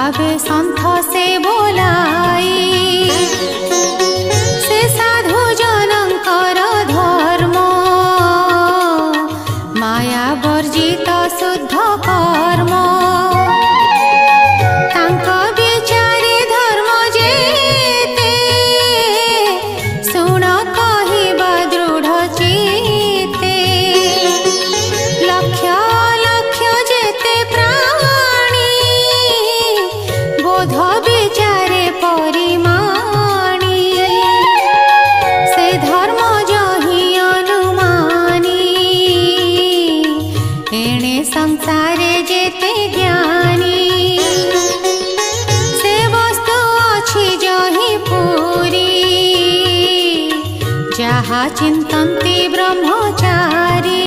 भावे संथ से बोलाई से साधु जनकर धर्म माया वर्जित शुद्ध कर्म तांक विचारे धर्म जेते सुण कहिबा दृढ़ चिते लक्ष्य लक्ष्य जेते प्राणी बोध विचारे परिमाणी से धर्म जही अनुमानी एणे संसारे जेते